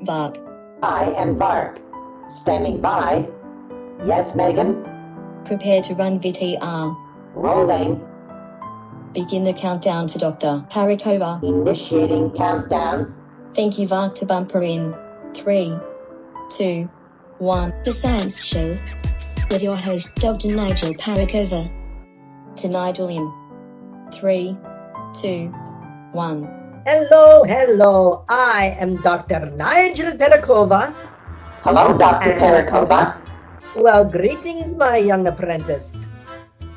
Vark. I am Vark. Standing by. Yes, Megan? Prepare to run VTR. Rolling. Begin the countdown to Dr. Parakova. Initiating countdown. Thank you, Vark, to bumper in. 3, 2, 1. The Science Show with your host Dr. Nigel Parakova. To Nigel in 3, 2, 1. Hello. I am Dr. Nigel Parakova. Hello, Dr. Parakova. Well, greetings, my young apprentice.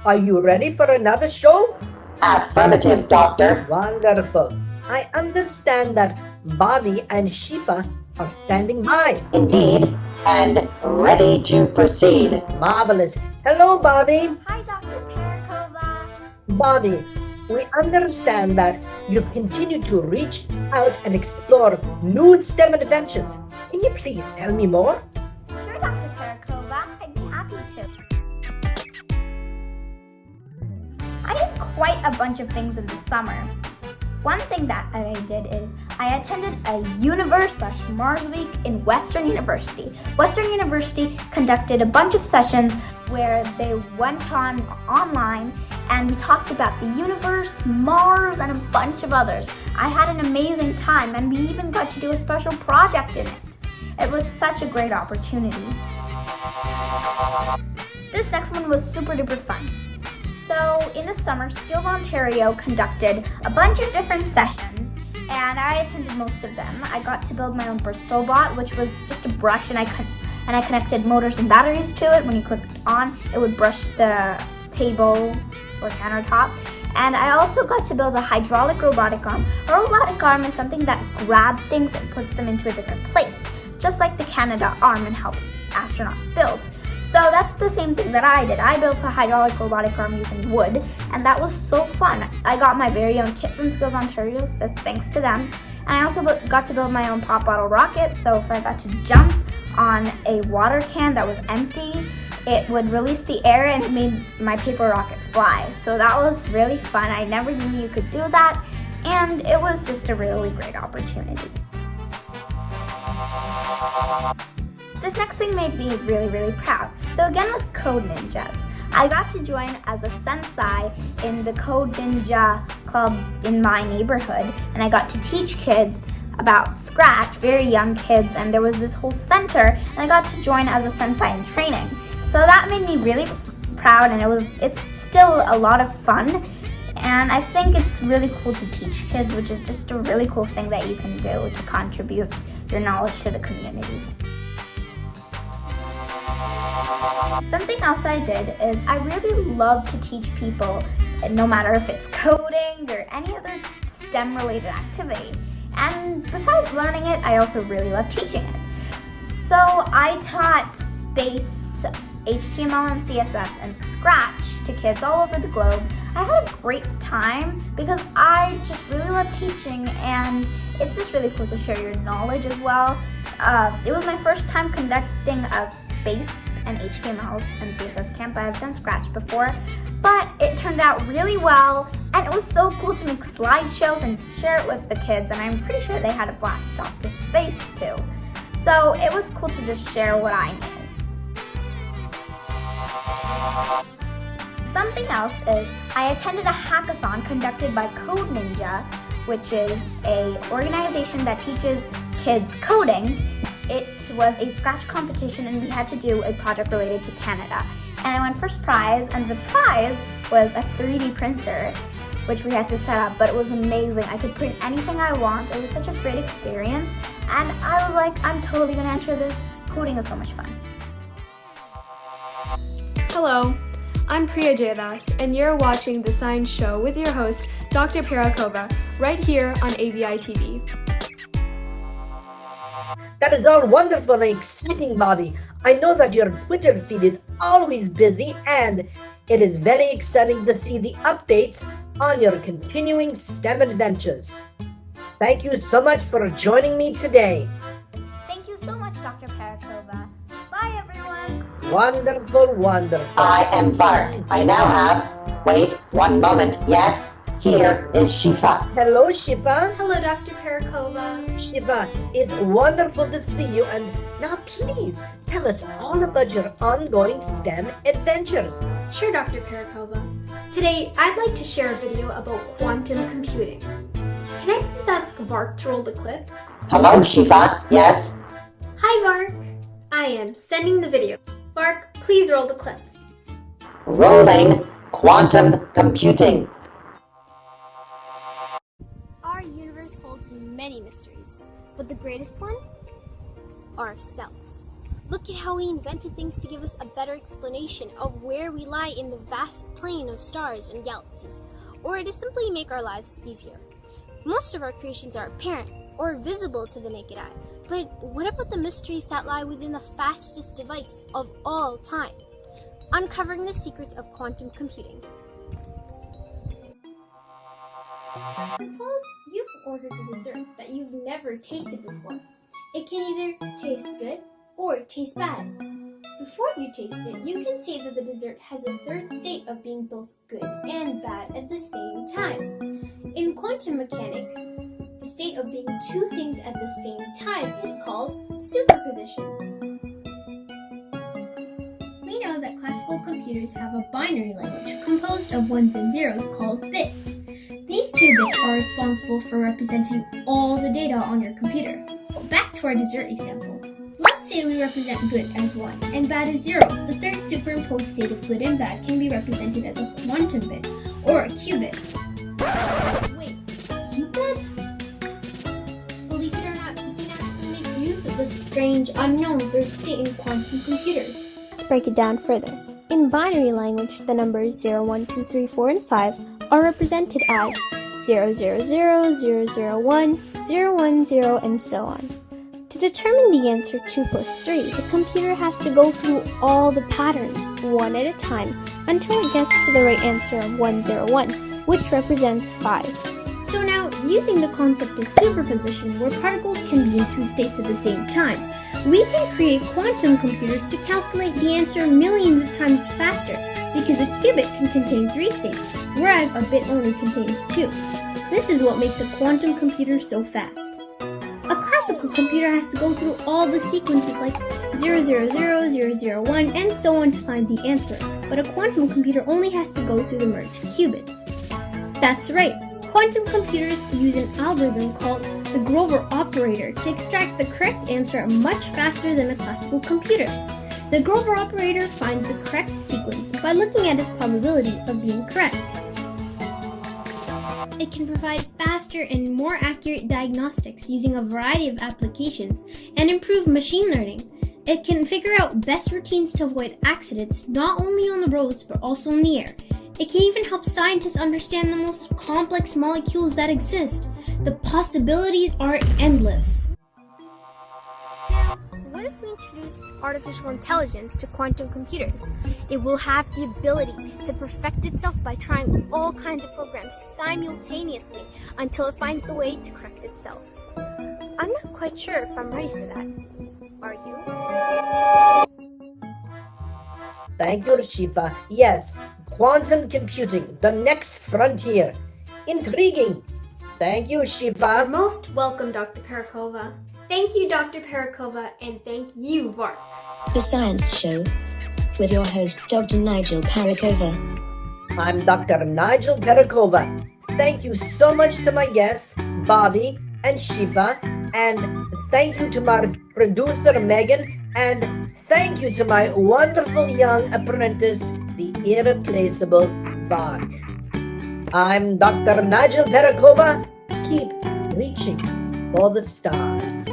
Are you ready for another show? Affirmative, Doctor. Wonderful. I understand that Bhavi and Shifa are standing by. Indeed. And ready to proceed. Marvelous. Hello, Bhavi. Hi, Dr. Parakova. Bhavi, we understand that you continue to reach out and explore new STEM adventures. Can you please tell me more? Sure, Dr. Parakova. I'd be happy to. I did quite a bunch of things in the summer. One thing that I did is I attended a Universe/Mars Week in Western University. Western University conducted a bunch of sessions where they went online and we talked about the universe, Mars, and a bunch of others. I had an amazing time and we even got to do a special project in it. It was such a great opportunity. This next one was super duper fun. So in the summer, Skills Ontario conducted a bunch of different sessions and I attended most of them. I got to build my own Bristol bot, which was just a brush and I connected motors and batteries to it. When you clicked on, it would brush the table or countertop. And I also got to build a hydraulic robotic arm. A robotic arm is something that grabs things and puts them into a different place, just like the Canada arm, and helps astronauts build. So that's the same thing that I did. I built a hydraulic robotic arm using wood, and that was so fun. I got my very own kit from Skills Ontario, so thanks to them. And I also got to build my own pop bottle rocket, so if I got to jump on a water can that was empty, it would release the air and it made my paper rocket fly. So that was really fun. I never knew you could do that, and it was just a really great opportunity. This next thing made me really, really proud. So again with Code Ninjas. I got to join as a sensei in the Code Ninja club in my neighborhood, and I got to teach kids about Scratch, very young kids, and there was this whole center, and I got to join as a sensei in training. So that made me really proud, and it's still a lot of fun, and I think it's really cool to teach kids, which is just a really cool thing that you can do to contribute your knowledge to the community. Something else I did is I really love to teach people, no matter if it's coding or any other STEM-related activity. And besides learning it, I also really love teaching it. So I taught space, HTML and CSS, and Scratch to kids all over the globe. I had a great time because I just really love teaching, and it's just really cool to share your knowledge as well. It was my first time conducting a space and HTML and CSS camp. I've done Scratch before, but it turned out really well, and it was so cool to make slideshows and share it with the kids, and I'm pretty sure they had a blast off to space too. So it was cool to just share what I knew. Something else is I attended a hackathon conducted by Code Ninja, which is an organization that teaches kids coding. It was a Scratch competition and we had to do a project related to Canada. And I won first prize, and the prize was a 3D printer, which we had to set up, but it was amazing. I could print anything I want. It was such a great experience, and I was like, I'm totally gonna enter this. Coding is so much fun. Hello, I'm Priya Jaydas, and you're watching The Science Show with your host, Dr. Parakova, right here on AVitv. That is all wonderful and exciting, Bobby. I know that your Twitter feed is always busy, and it is very exciting to see the updates on your continuing STEM adventures. Thank you so much for joining me today. Thank you so much, Dr. Parakova. Bye, everyone. Wonderful. I am Vark. I now have... Wait, one moment. Yes? Here is Shifa. Hello, Shifa. Hello, Dr. Parakova. Shifa, it's wonderful to see you. And now please tell us all about your ongoing STEM adventures. Sure, Dr. Parakova. Today, I'd like to share a video about quantum computing. Can I please ask Vark to roll the clip? Hello, Shifa. Yes. Hi, Vark. I am sending the video. Vark, please roll the clip. Rolling quantum computing. Our universe holds many mysteries, but the greatest one? Ourselves. Look at how we invented things to give us a better explanation of where we lie in the vast plane of stars and galaxies, or to simply make our lives easier. Most of our creations are apparent or visible to the naked eye, but what about the mysteries that lie within the fastest device of all time? Uncovering the secrets of quantum computing. Suppose you've ordered a dessert that you've never tasted before. It can either taste good or taste bad. Before you taste it, you can say that the dessert has a third state of being both good and bad at the same time. In quantum mechanics, the state of being two things at the same time is called superposition. We know that classical computers have a binary language composed of ones and zeros called bits. These two bits are responsible for representing all the data on your computer. Back to our dessert example. Let's say we represent good as 1 and bad as 0. The third superimposed state of good and bad can be represented as a quantum bit or a qubit. Wait, qubit? Believe it or not, we can actually make use of this strange, unknown third state in quantum computers. Let's break it down further. In binary language, the numbers 0, 1, 2, 3, 4, and 5 are represented as 0, 0, 0, 0, 0, 1, 0, 1, 0, and so on. To determine the answer 2 plus 3, the computer has to go through all the patterns, one at a time, until it gets to the right answer of 101, which represents 5. So now, using the concept of superposition, where particles can be in two states at the same time, we can create quantum computers to calculate the answer millions of times faster, because a qubit can contain 3 states, whereas a bit only contains 2. This is what makes a quantum computer so fast. A classical computer has to go through all the sequences like 000, 001, and so on to find the answer, but a quantum computer only has to go through the merged qubits. That's right, quantum computers use an algorithm called the Grover operator to extract the correct answer much faster than a classical computer. The Grover operator finds the correct sequence by looking at its probability of being correct. It can provide faster and more accurate diagnostics using a variety of applications and improve machine learning. It can figure out best routines to avoid accidents not only on the roads but also in the air. It can even help scientists understand the most complex molecules that exist. The possibilities are endless. What if we introduced artificial intelligence to quantum computers? It will have the ability to perfect itself by trying all kinds of programs simultaneously until it finds the way to correct itself. I'm not quite sure if I'm ready for that. Are you? Thank you, Shifa. Yes, quantum computing, the next frontier. Intriguing. Thank you, Shifa. Most welcome, Dr. Parakova. Thank you, Dr. Parakova, and thank you, Vark. The Science Show with your host, Dr. Nigel Parakova. I'm Dr. Nigel Parakova. Thank you so much to my guests, Bhavi and Shifa, and thank you to my producer, Megan, and thank you to my wonderful young apprentice, the irreplaceable Vark. I'm Dr. Nigel Parakova. Keep reaching for the stars.